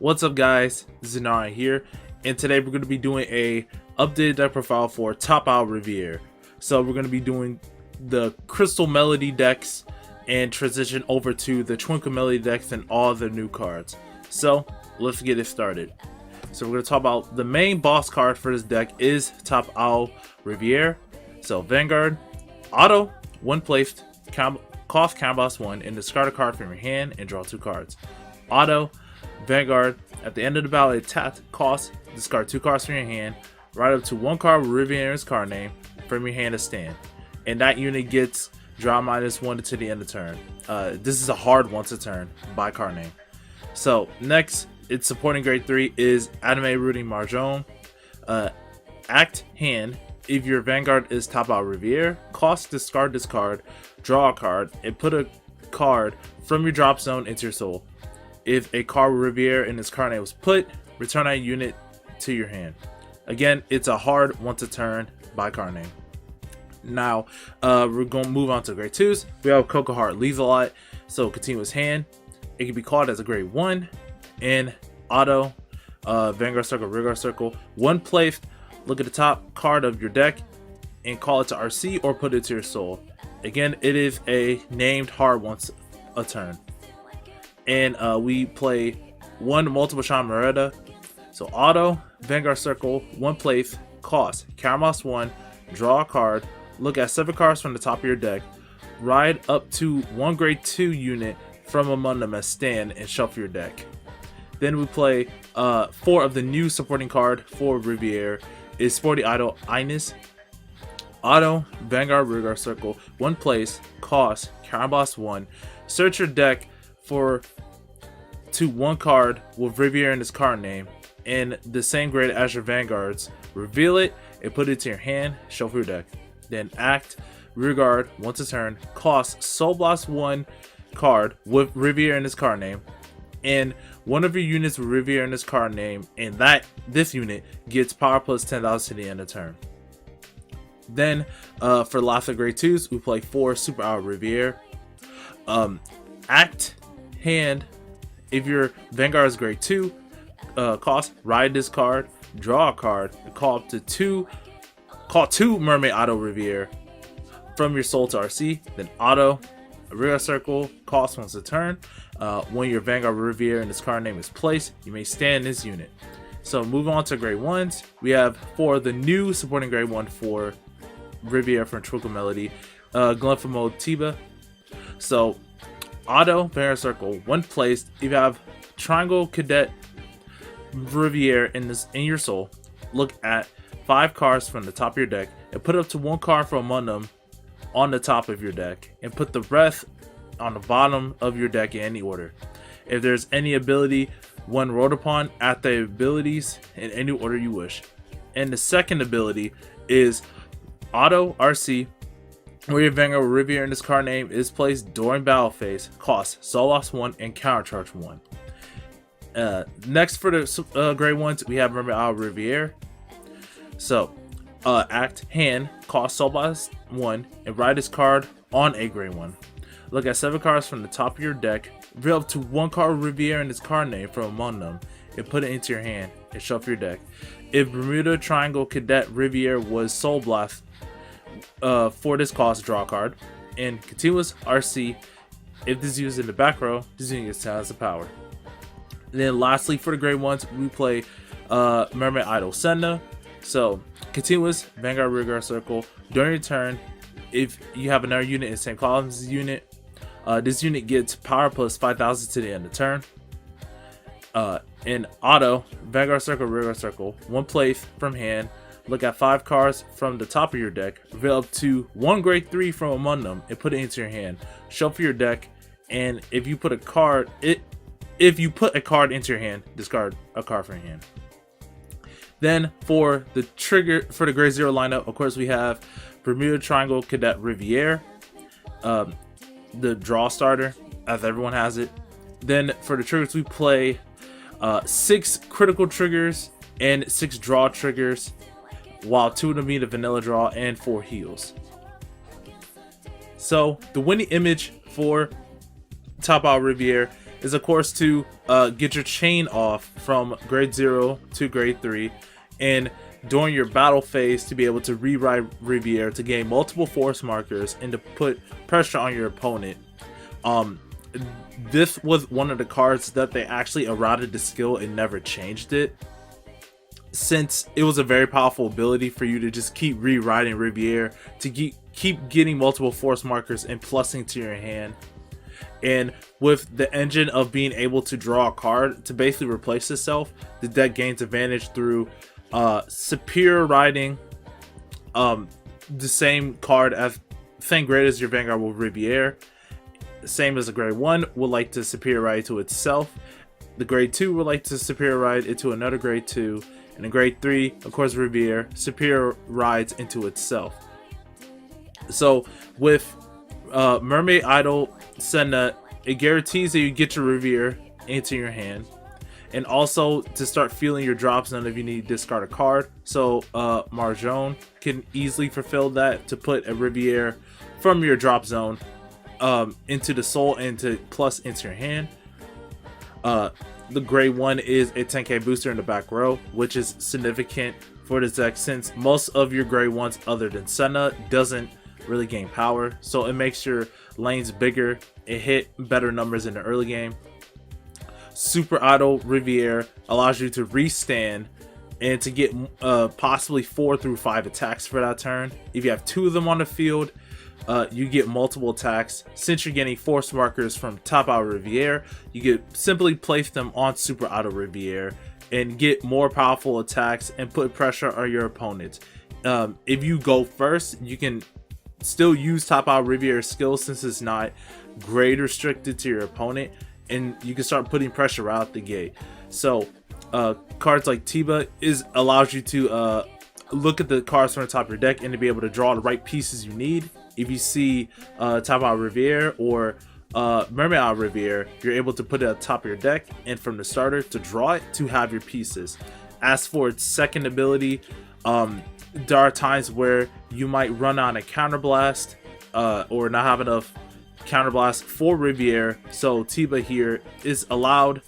What's up guys, Zenari here, and today we're going to be doing a updated deck profile for Top Out Riviere. So we're going to be doing the Crystal Melody decks and transition over to the Twinkle Melody decks and all the new cards. So let's get it started. So we're going to talk about the main boss card for this deck is Top Out Riviere. So Vanguard, auto, one placed, cost combos 1 and discard a card from your hand and draw 2 cards. Auto, Vanguard, at the end of the battle, it tapped, cost, discard 2 cards from your hand, write up to 1 card with Riviere's card name from your hand to stand. And that unit gets draw -1 to the end of turn. This is a hard once a turn by card name. So next, its supporting grade 3 is Anime Rooting Marjon. Act hand. If your Vanguard is Top Out Riviere, cost, discard this card, draw a card, and put a card from your drop zone into your soul. If a card with Riviere in its card name was put, return that unit to your hand. Again, it's a hard once a turn by card name. Now, we're going to move on to grade 2s. We have Cocoa Heart leaves a lot, so continuous hand. It can be called as a grade 1 and auto. Vanguard Circle, Rigor Circle, 1 place. Look at the top card of your deck and call it to RC or put it to your soul. Again, it is a named hard once a turn. And we play 1 multiple shot Merida. So auto, Vanguard Circle, 1 place, cost, Caramos 1, draw a card, look at 7 cards from the top of your deck, ride up to 1 grade 2 unit from among them as stand and shuffle your deck. Then we play 4 of the new supporting card for Riviere is Sporty Idol Ines. Auto, Vanguard Rigor Circle, 1 place, cost, Caramos 1, search your deck for 1 card with Riviere in its card name and the same grade as your Vanguards. Reveal it and put it to your hand, shuffle your deck. Then act, Regard, once a turn, cost, Soul Blast 1 card with Riviere in its card name and 1 of your units with Riviere in its card name, and this unit gets power plus 10,000 to the end of turn. Then for last of grade 2s, we play 4 Super Out Riviere. Act, hand. If your Vanguard is grade 2, cost, ride this card, draw a card, and call two Mermaid Auto Riviere from your soul to RC. Then auto, a Rigor Circle, cost once a turn. When your Vanguard Riviere and its card name is placed, you may stand this unit. So moving on to grade 1s, we have for the new supporting grade 1 for Riviere from Twinkle Melody, Glenfamo Tiba. So auto, Vanguard Circle, 1 placed. If you have Triangle Cadet Riviere in your soul, look at 5 cards from the top of your deck and put up to 1 card from among them on the top of your deck and put the rest on the bottom of your deck in any order. If there's any ability one rolled upon, add the abilities in any order you wish. And the second ability is auto RC, where your Vanguard Riviere in this card name is placed during battle phase, cost Soul Loss 1 and Counter Charge 1. Next for the grade 1s, we have Mermaid Auto Riviere. So act, hand, cost Soul Loss 1 and ride this card on a grade 1. Look at 7 cards from the top of your deck, reveal up to 1 card with Riviere in its card name from among them, and put it into your hand and shuffle your deck. If Bermuda Triangle Cadet Riviere was Soul Blast, for this cost, draw a card. And continuous RC, if this is used in the back row, this unit gets 10 as a power. And then lastly, for the grade 1s, we play Mermaid Idol Senna. So continuous Vanguard Rigor Circle, during your turn, if you have another unit in the same column as the unit, this unit gets power plus 5,000 to the end of turn. In auto, Vanguard Circle, Rigor Circle, 1 place from hand. Look at 5 cards from the top of your deck, reveal up to 1 grade 3 from among them, and put it into your hand. Shuffle your deck, and if you put a card into your hand, discard a card from your hand. Then for the trigger for the grade 0 lineup, of course we have Bermuda Triangle Cadet Riviere, the draw starter, as everyone has it. Then for the triggers, we play 6 critical triggers and 6 draw triggers, while 2 of them mean a vanilla draw and 4 heals. So the winning image for Top Out Riviere is of course to get your chain off from grade 0 to grade 3, and during your battle phase to be able to rewrite Riviere to gain multiple force markers and to put pressure on your opponent. This was one of the cards that they actually eroded the skill and never changed it, since it was a very powerful ability for you to just keep rewriting Riviere to keep getting multiple force markers and plussing to your hand. And with the engine of being able to draw a card to basically replace itself, the deck gains advantage through superior riding the same card as same grade as your Vanguard with Riviere. Same as a grade 1 would like to superior ride to itself. The grade 2 would like to superior ride into another grade 2. And in grade 3, of course, Riviere superior rides into itself. So with Mermaid Idol Senna, it guarantees that you get your Riviere into your hand. And also to start feeling your drop zone if you need to discard a card. So Marjon can easily fulfill that to put a Riviere from your drop zone into the soul and to plus into your hand. The grade 1 is a 10k booster in the back row, which is significant for this deck since most of your grade 1s other than Senna doesn't really gain power, so it makes your lanes bigger. It hit better numbers in the early game. Super Auto Riviere allows you to restand and to get possibly 4 through 5 attacks for that turn. If you have 2 of them on the field, you get multiple attacks. Since you're getting force markers from Top Out Riviere, you get simply place them on Super Auto Riviere and get more powerful attacks and put pressure on your opponents. If you go first, you can still use Top Out Riviere's skills since it's not grade restricted to your opponent, and you can start putting pressure out the gate. So cards like Tiba allows you to look at the cards from the top of your deck and to be able to draw the right pieces you need. If you see Top Out Riviere or Mermaid Out Riviere, you're able to put it at the top of your deck and from the starter to draw it to have your pieces. As for its second ability, there are times where you might run on a counterblast or not have enough counterblast for Riviere, so Tiba here is allowed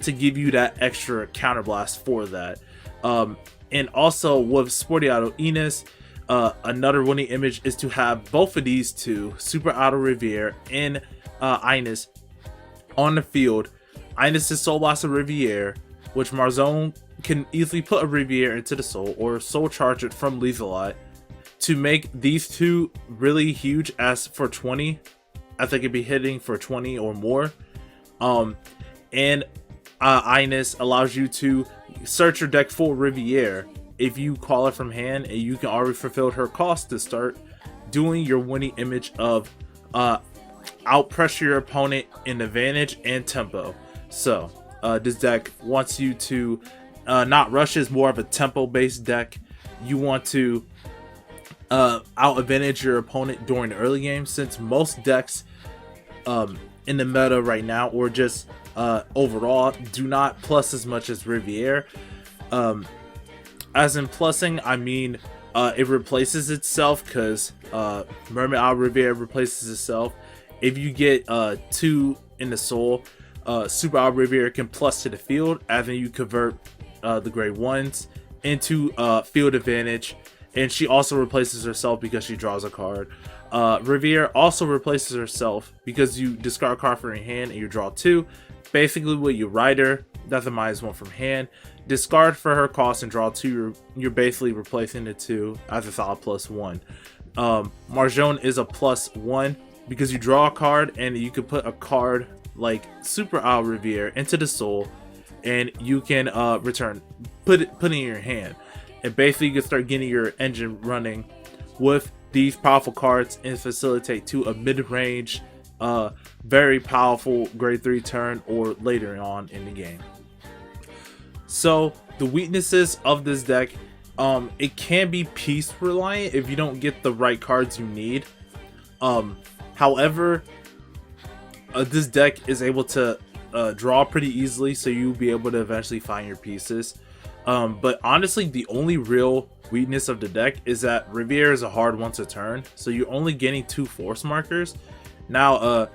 to give you that extra counterblast for that. And also with Sporty Auto Ines, another winning image is to have both of these two, Super Auto Riviere and Ines, on the field. Ines is Soul Blast of Riviere, which Marjon can easily put a Riviere into the soul or soul charge it from Lieselot to make these two really huge. As for 20, I think it'd be hitting for 20 or more. And Ines allows you to search your deck for Riviere if you call it from hand, and you can already fulfill her cost to start doing your winning image of out pressure your opponent in advantage and tempo. So this deck wants you to not rush, is more of a tempo based deck. You want to out advantage your opponent during the early game, since most decks in the meta right now, or just overall, do not plus as much as Riviere. As in plussing, I mean it replaces itself, because Mermaid Out Riviere replaces itself. If you get 2 in the soul, Super Out Riviere can plus to the field, as in you convert the grade 1s into field advantage, and she also replaces herself because she draws a card. Riviere also replaces herself because you discard a card from your hand and you draw 2. Basically, with your rider, that's a -1 from hand. Discard for her cost and draw 2. You're basically replacing the 2 as a solid +1. Marjon is a +1 because you draw a card and you can put a card like Super Out Riviere into the soul, and you can put it in your hand, and basically you can start getting your engine running with these powerful cards and facilitate to a mid-range very powerful grade 3 turn or later on in the game. So the weaknesses of this deck, it can be piece reliant if you don't get the right cards you need. However, this deck is able to draw pretty easily, so you'll be able to eventually find your pieces. But honestly, the only real weakness of the deck is that Riviere is a hard one to turn, so you're only getting 2 force markers. Now,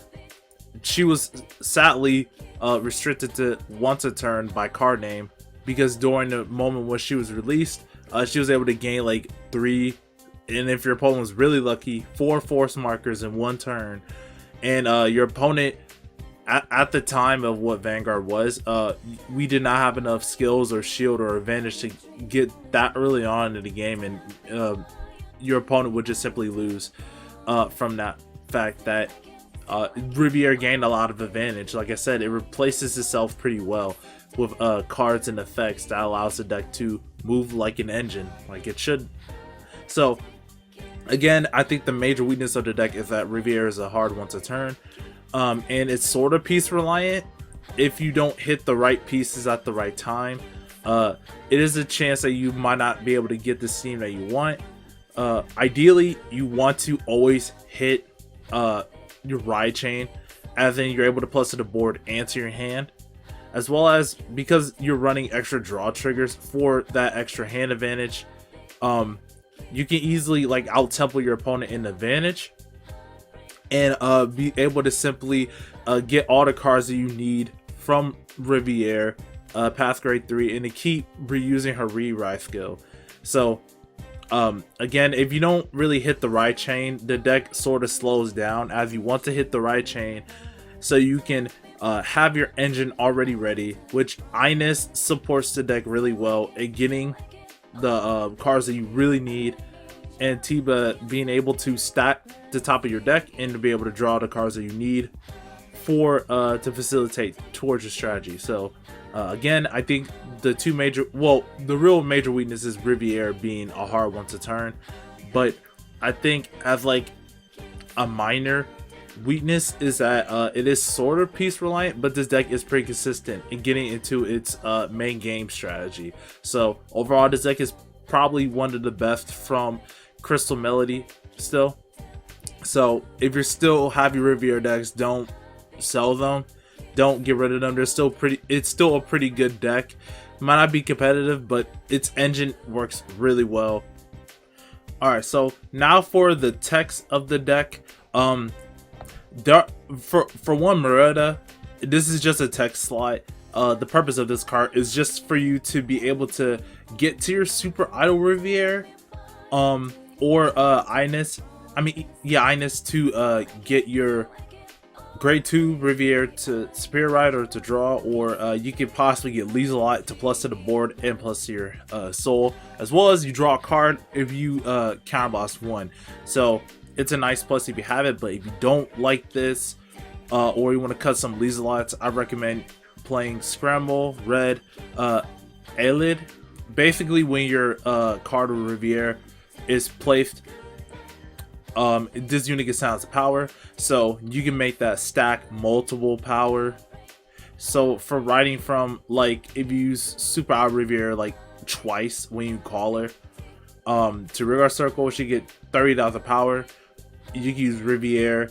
she was sadly restricted to once a turn by card name, because during the moment when she was released, she was able to gain like 3, and if your opponent was really lucky, 4 force markers in 1 turn. And your opponent at the time of what Vanguard was, we did not have enough skills or shield or advantage to get that early on in the game, and your opponent would just simply lose from that fact that Riviere gained a lot of advantage. Like I said, it replaces itself pretty well with cards and effects that allows the deck to move like an engine, like it should. So again, I think the major weakness of the deck is that Riviere is a hard one to turn, and it's sort of piece reliant. If you don't hit the right pieces at the right time, it is a chance that you might not be able to get the steam that you want. Ideally, you want to always hit your ride chain, as then you're able to plus to the board and to your hand, as well as because you're running extra draw triggers for that extra hand advantage. You can easily like out tempo your opponent in advantage, and be able to simply get all the cards that you need from Riviere past grade 3, and to keep reusing her rewrite skill. So again, if you don't really hit the right chain, the deck sort of slows down, as you want to hit the right chain so you can have your engine already ready, which Ines supports the deck really well at getting the cards that you really need, and Tiba being able to stack the top of your deck and to be able to draw the cards that you need for to facilitate towards your strategy. So again, I think the real major weakness is Riviere being a hard one to turn, but I think as like a minor weakness is that it is sort of piece reliant, but this deck is pretty consistent in getting into its main game strategy. So overall, this deck is probably one of the best from Crystal Melody still. So if you're still have your Riviere decks, don't sell them, don't get rid of them. It's still a pretty good deck. Might not be competitive, but its engine works really well. Alright, so now for the text of the deck. For one, Merida, this is just a text slot. The purpose of this card is just for you to be able to get to your super idle Riviere, or Ines to get your grade 2 Riviere to Spear Ride or to draw, or you could possibly get Lieselot to plus to the board and plus to your soul, as well as you draw a card if you counterblast 1. So it's a nice plus if you have it, but if you don't like this, or you want to cut some Lieselots, I recommend playing Scramble, Red, Alid. Basically, when your card with Riviere is placed, this unit gets silence power, so you can make that stack multiple power. So for riding from, like, if you use Super Out Riviere like twice when you call her to Rigard Circle, she get 30,000 power. You can use Riviere,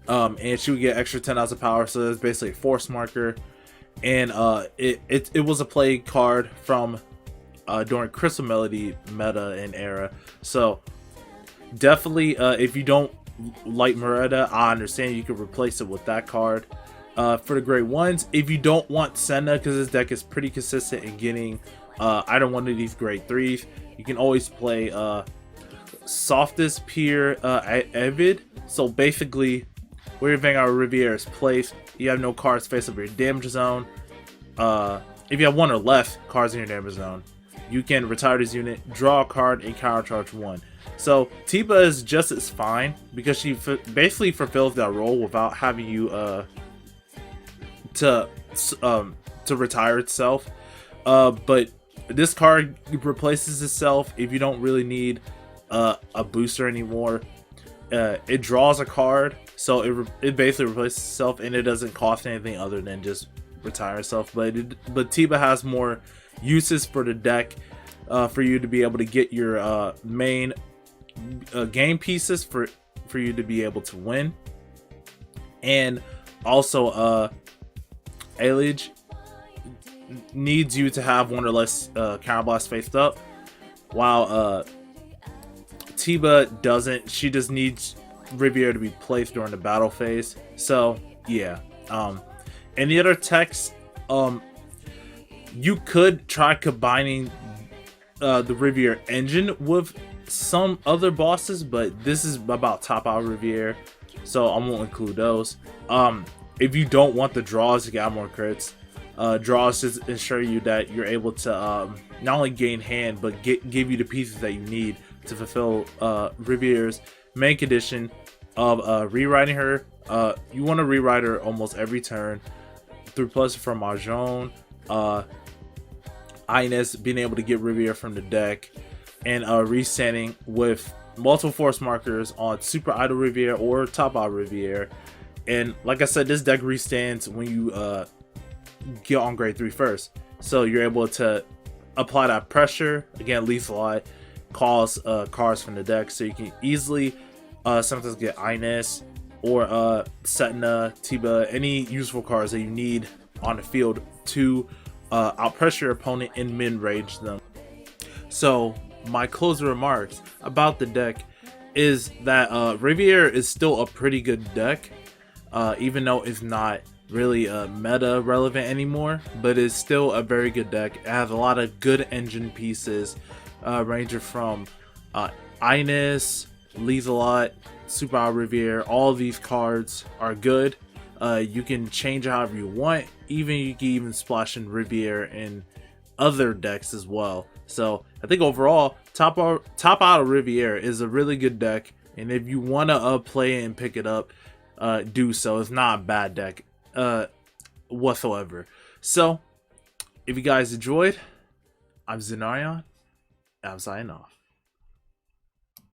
and she would get extra 10,000 power, so that's basically a force marker. And it was a play card from during Crystal Melody meta and era. So definitely, if you don't like Merida, I understand, you can replace it with that card. For the grade 1s, if you don't want Senna, because this deck is pretty consistent in getting either one of these grade 3s, you can always play Softest Peer Avid. So basically, where your Vanguard Riviere is placed, you have no cards face up your damage zone. If you have 1 or less cards in your damage zone, you can retire this unit, draw a card, and countercharge 1. So Tiba is just as fine, because she basically fulfills that role without having you to retire itself. But this card replaces itself if you don't really need a booster anymore. It draws a card, so it basically replaces itself, and it doesn't cost anything other than just retire itself. But Tiba has more uses for the deck, for you to be able to get your main game pieces for you to be able to win. And also Alij needs you to have 1 or less counterblast faced up, while Tiba doesn't. She just needs Riviere to be placed during the battle phase. So yeah. Any other techs, you could try combining the Riviere engine with some other bosses, but this is about top out Riviere, so I won't include those. If you don't want the draws to get more crits, draws just ensure you that you're able to not only gain hand, but give you the pieces that you need to fulfill Riviere's main condition of rewriting her. You want to rewrite her almost every turn through plus from Mahjong, Ines, being able to get Riviere from the deck, and resetting with multiple force markers on Super Idle Riviere or Top Out Riviere. And like I said, this deck restands when you get on grade 3 first. So you're able to apply that pressure, again, lethal eye, calls cards from the deck, so you can easily sometimes get Ines or Setna, Tiba, any useful cards that you need on the field to outpressure your opponent and min-range them. So my closing remarks about the deck is that Riviere is still a pretty good deck, even though it's not really meta relevant anymore, but it's still a very good deck. It has a lot of good engine pieces, ranging from Ines, Lieselot, Super Out Riviere. All of these cards are good. You can change it however you want. You can even splash in Riviere in other decks as well. So I think overall, top out of Riviere is a really good deck, and if you want to play it and pick it up, do so. It's not a bad deck whatsoever. So if you guys enjoyed, I'm Zenarion, and I'm signing off.